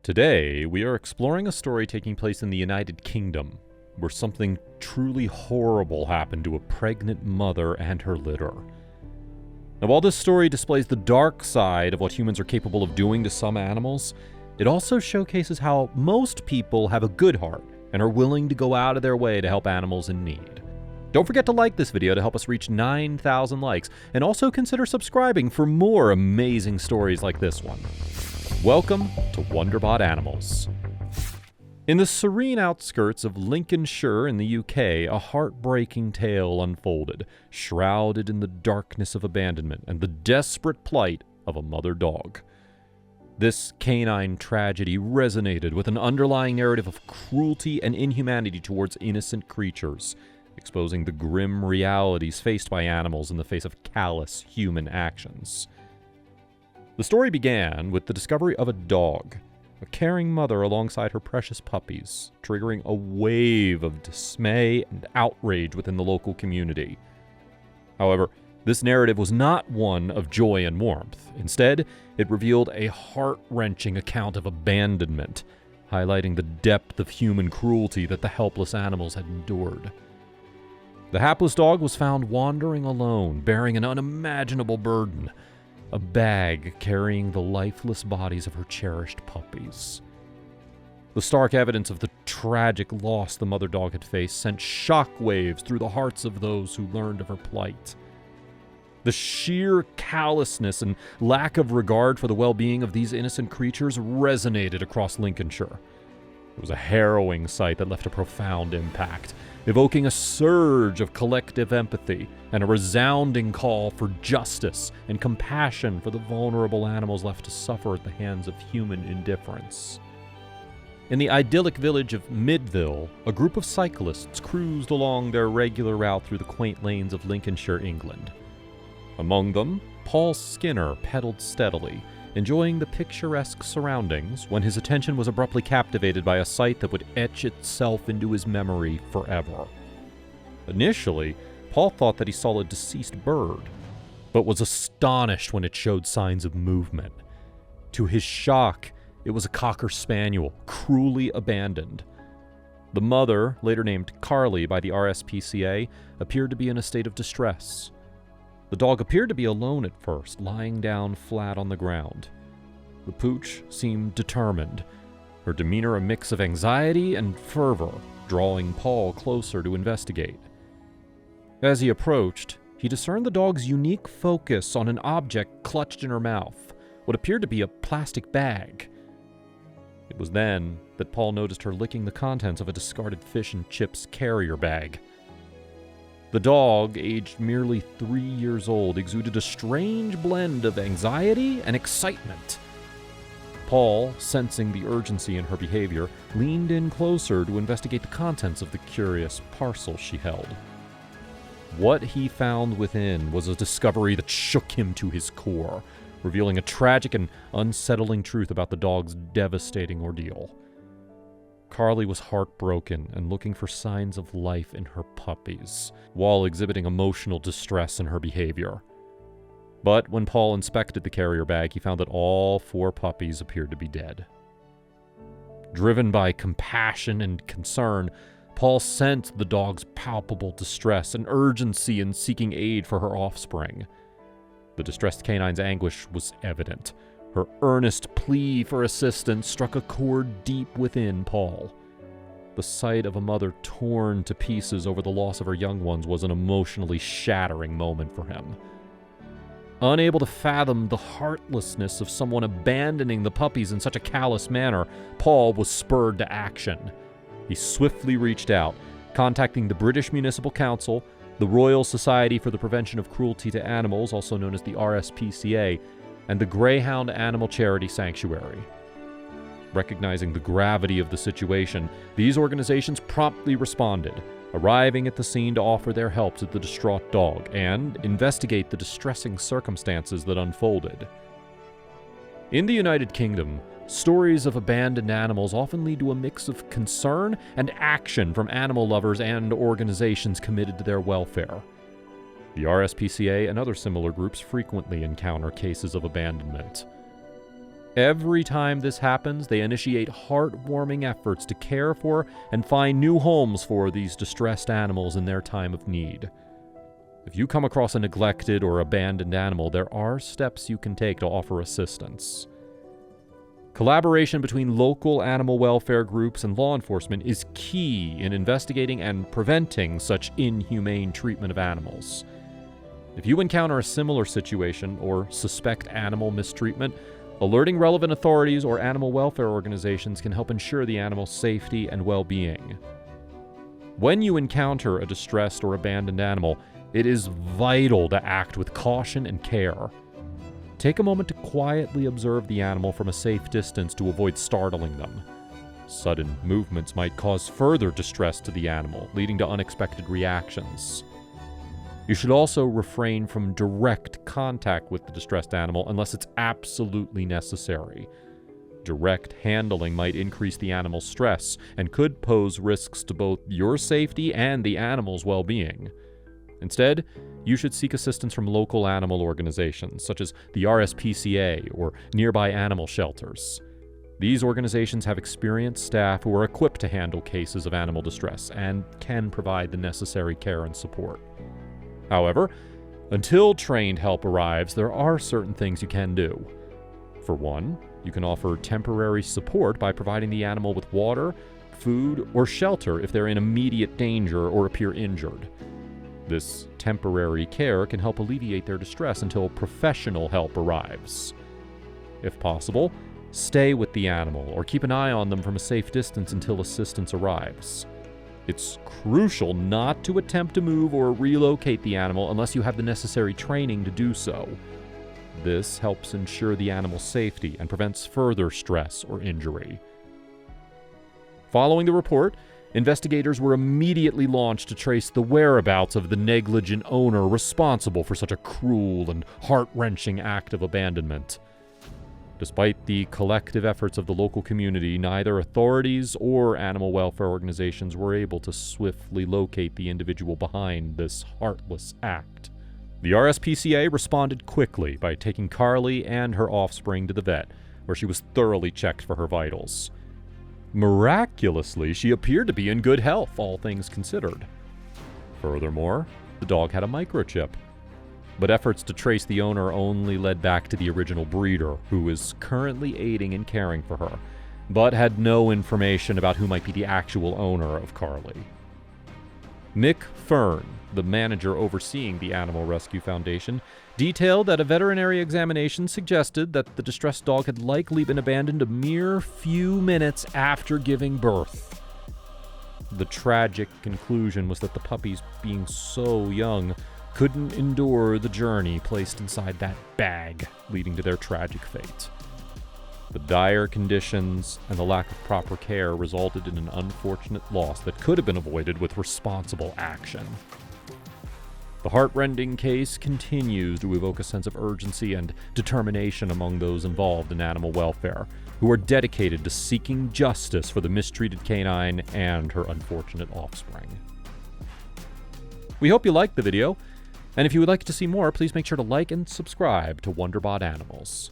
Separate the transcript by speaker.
Speaker 1: Today, we are exploring a story taking place in the United Kingdom, where something truly horrible happened to a pregnant mother and her litter. Now, while this story displays the dark side of what humans are capable of doing to some animals, it also showcases how most people have a good heart and are willing to go out of their way to help animals in need. Don't forget to like this video to help us reach 9,000 likes, and also consider subscribing for more amazing stories like this one. Welcome to Wonderbot Animals. In the serene outskirts of Lincolnshire in the UK, a heartbreaking tale unfolded, shrouded in the darkness of abandonment and the desperate plight of a mother dog. This canine tragedy resonated with an underlying narrative of cruelty and inhumanity towards innocent creatures, exposing the grim realities faced by animals in the face of callous human actions. The story began with the discovery of a dog, a caring mother alongside her precious puppies, triggering a wave of dismay and outrage within the local community. However, this narrative was not one of joy and warmth. Instead, it revealed a heart-wrenching account of abandonment, highlighting the depth of human cruelty that the helpless animals had endured. The hapless dog was found wandering alone, bearing an unimaginable burden, a bag carrying the lifeless bodies of her cherished puppies. The stark evidence of the tragic loss the mother dog had faced sent shockwaves through the hearts of those who learned of her plight. The sheer callousness and lack of regard for the well-being of these innocent creatures resonated across Lincolnshire. It was a harrowing sight that left a profound impact, evoking a surge of collective empathy and a resounding call for justice and compassion for the vulnerable animals left to suffer at the hands of human indifference. In the idyllic village of Midville, a group of cyclists cruised along their regular route through the quaint lanes of Lincolnshire, England. Among them, Paul Skinner pedaled steadily, enjoying the picturesque surroundings, when his attention was abruptly captivated by a sight that would etch itself into his memory forever. Initially, Paul thought that he saw a deceased bird, but was astonished when it showed signs of movement. To his shock, it was a cocker spaniel, cruelly abandoned. The mother, later named Carly by the RSPCA, appeared to be in a state of distress. The dog appeared to be alone at first, lying down flat on the ground. The pooch seemed determined, her demeanor a mix of anxiety and fervor, drawing Paul closer to investigate. As he approached, he discerned the dog's unique focus on an object clutched in her mouth, what appeared to be a plastic bag. It was then that Paul noticed her licking the contents of a discarded fish and chips carrier bag. The dog, aged merely 3 years old, exuded a strange blend of anxiety and excitement. Paul, sensing the urgency in her behavior, leaned in closer to investigate the contents of the curious parcel she held. What he found within was a discovery that shook him to his core, revealing a tragic and unsettling truth about the dog's devastating ordeal. Carly was heartbroken and looking for signs of life in her puppies, while exhibiting emotional distress in her behavior. But when Paul inspected the carrier bag, he found that all 4 puppies appeared to be dead. Driven by compassion and concern, Paul sensed the dog's palpable distress and urgency in seeking aid for her offspring. The distressed canine's anguish was evident. Her earnest plea for assistance struck a chord deep within Paul. The sight of a mother torn to pieces over the loss of her young ones was an emotionally shattering moment for him. Unable to fathom the heartlessness of someone abandoning the puppies in such a callous manner, Paul was spurred to action. He swiftly reached out, contacting the British Municipal Council, the Royal Society for the Prevention of Cruelty to Animals, also known as the RSPCA, and the Greyhound Animal Charity Sanctuary. Recognizing the gravity of the situation, these organizations promptly responded, arriving at the scene to offer their help to the distraught dog and investigate the distressing circumstances that unfolded. In the United Kingdom, stories of abandoned animals often lead to a mix of concern and action from animal lovers and organizations committed to their welfare. The RSPCA and other similar groups frequently encounter cases of abandonment. Every time this happens, they initiate heartwarming efforts to care for and find new homes for these distressed animals in their time of need. If you come across a neglected or abandoned animal, there are steps you can take to offer assistance. Collaboration between local animal welfare groups and law enforcement is key in investigating and preventing such inhumane treatment of animals. If you encounter a similar situation or suspect animal mistreatment, alerting relevant authorities or animal welfare organizations can help ensure the animal's safety and well-being. When you encounter a distressed or abandoned animal, it is vital to act with caution and care. Take a moment to quietly observe the animal from a safe distance to avoid startling them. Sudden movements might cause further distress to the animal, leading to unexpected reactions. You should also refrain from direct contact with the distressed animal unless it's absolutely necessary. Direct handling might increase the animal's stress and could pose risks to both your safety and the animal's well-being. Instead, you should seek assistance from local animal organizations, such as the RSPCA or nearby animal shelters. These organizations have experienced staff who are equipped to handle cases of animal distress and can provide the necessary care and support. However, until trained help arrives, there are certain things you can do. For one, you can offer temporary support by providing the animal with water, food, or shelter if they're in immediate danger or appear injured. This temporary care can help alleviate their distress until professional help arrives. If possible, stay with the animal or keep an eye on them from a safe distance until assistance arrives. It's crucial not to attempt to move or relocate the animal unless you have the necessary training to do so. This helps ensure the animal's safety and prevents further stress or injury. Following the report, investigators were immediately launched to trace the whereabouts of the negligent owner responsible for such a cruel and heart-wrenching act of abandonment. Despite the collective efforts of the local community, neither authorities or animal welfare organizations were able to swiftly locate the individual behind this heartless act. The RSPCA responded quickly by taking Carly and her offspring to the vet, where she was thoroughly checked for her vitals. Miraculously, she appeared to be in good health, all things considered. Furthermore, the dog had a microchip. But efforts to trace the owner only led back to the original breeder, who is currently aiding and caring for her, but had no information about who might be the actual owner of Carly. Mick Fern, the manager overseeing the Animal Rescue Foundation, detailed that a veterinary examination suggested that the distressed dog had likely been abandoned a mere few minutes after giving birth. The tragic conclusion was that the puppies, being so young, couldn't endure the journey placed inside that bag, leading to their tragic fate. The dire conditions and the lack of proper care resulted in an unfortunate loss that could have been avoided with responsible action. The heartrending case continues to evoke a sense of urgency and determination among those involved in animal welfare, who are dedicated to seeking justice for the mistreated canine and her unfortunate offspring. We hope you liked the video. And if you would like to see more, please make sure to like and subscribe to Wonderbot Animals.